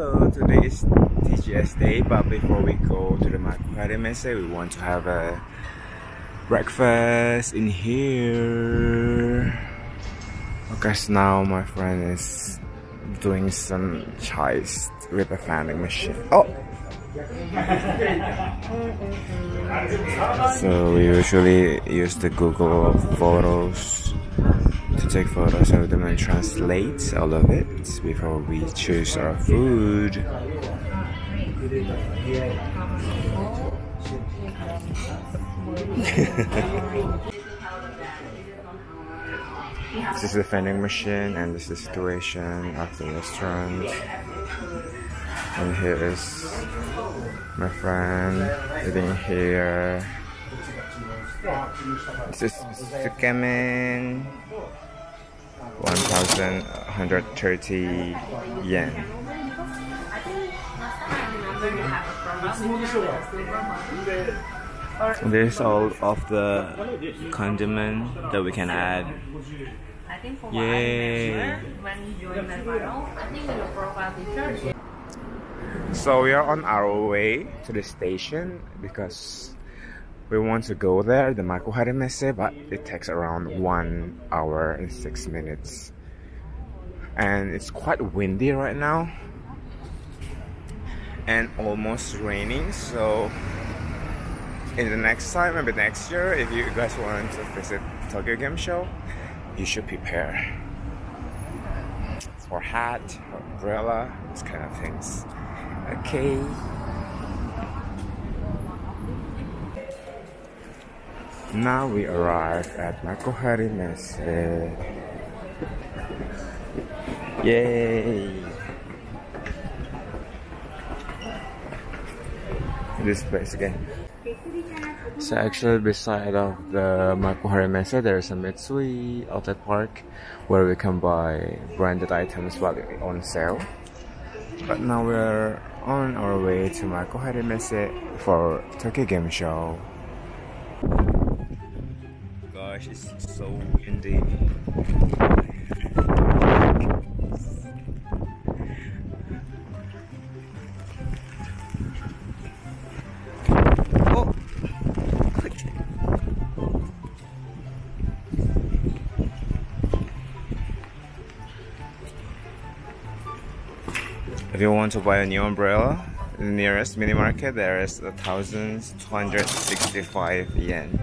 Hello, today is TGS Day, but before we go to the Makuhari Messe, we want to have a breakfast in here. Because now my friend is doing some chais with a vending machine. Oh! So we usually use the Google Photos to take photos of them and translate all of it before we choose our food. This is the vending machine and this is the situation of the restaurant. And here is my friend eating here. This is sukemen, 1,130 yen. There's all of the condiment that we can add. Yay! So we are on our way to the station because we want to go there, the Makuhari Messe, but it takes around 1 hour and 6 minutes. And it's quite windy right now and almost raining, so in the next time, maybe next year, if you guys want to visit Tōkyō Gēmu Shō, you should prepare for hat, umbrella, these kind of things. Okay. Now we arrive at Makuhari Messe. Yay! This place again. So actually beside of the Makuhari Messe there is a Mitsui outlet park where we can buy branded items while on sale. But now we're on our way to Makuhari Messe for Tōkyō Gēmu Shō. Gosh, it's so windy. If you want to buy a new umbrella, the nearest mini market there is 1,265 yen.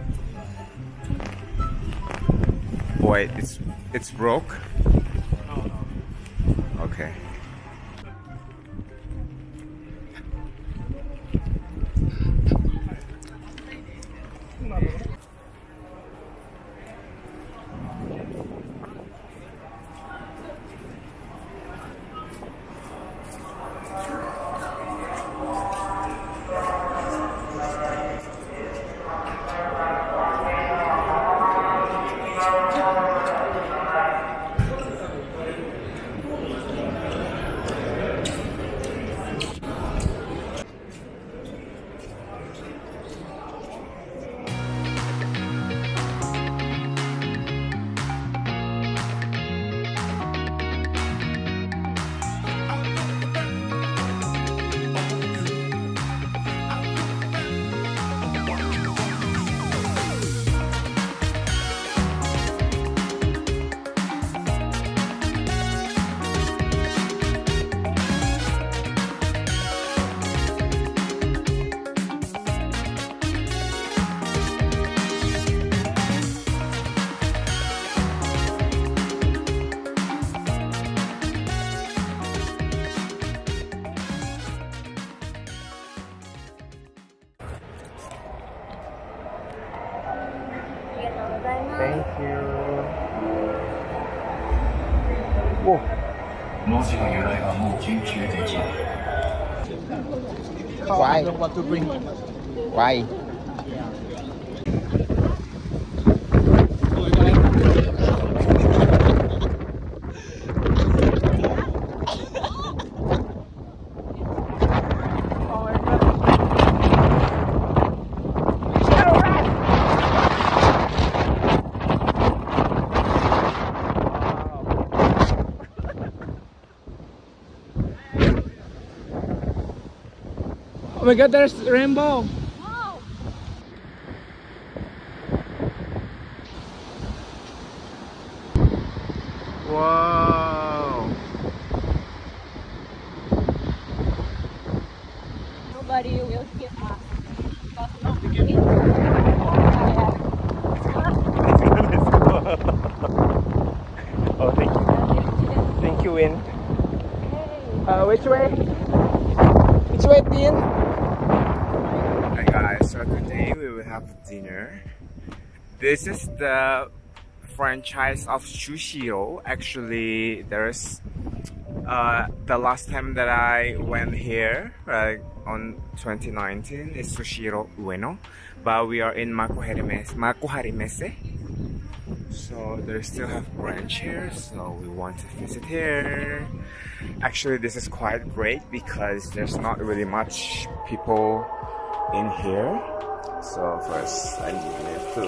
Wait, it's broke? Okay. Thank you. Oh. Why? I don't want to bring. Why? my god, there's rainbow! Wow! Wow! Nobody will hit us. Oh, thank you. Thank you, Win. Which way? Which way, Dean? Hi guys, so today we will have dinner. This is the franchise of Sushiro. Actually, there's the last time that I went here, on 2019, is Sushiro Ueno, but we are in Makuhari Messe. So they still have branch here, so we want to visit here. Actually, this is quite great because there's not really much people in here. So first I need to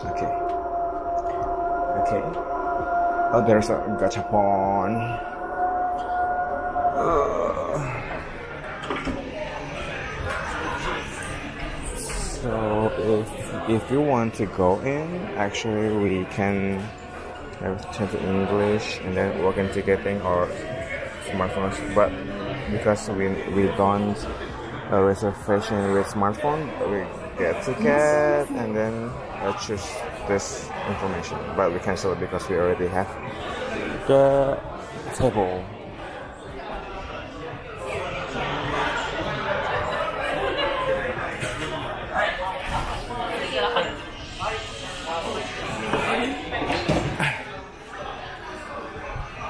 okay. Oh, there's a gachapon. So if you want to go in, actually we can turn to English and then work in ticketing or smartphones. But because we don't reservation with smartphone, we get ticket and then choose this information. But we cancel it because we already have the table.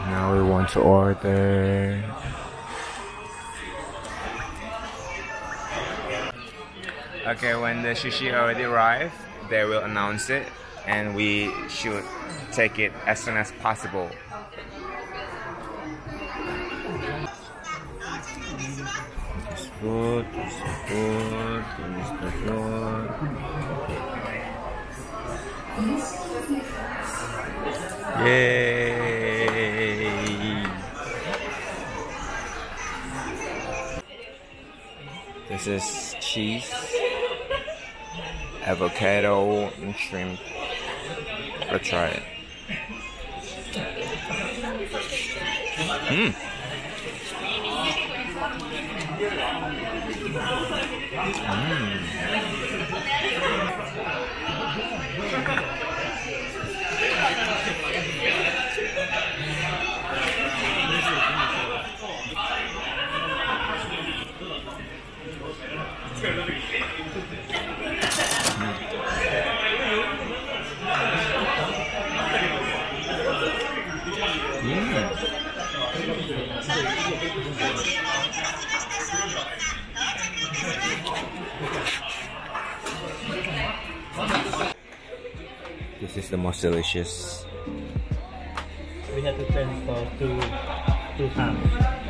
Now we want to order. Okay, when the sushi already arrived, they will announce it and we should take it as soon as possible. It's good, it's good, it's good. Yay! This is cheese, avocado, and shrimp. Let's try it. This is the most delicious. We have to transfer two times.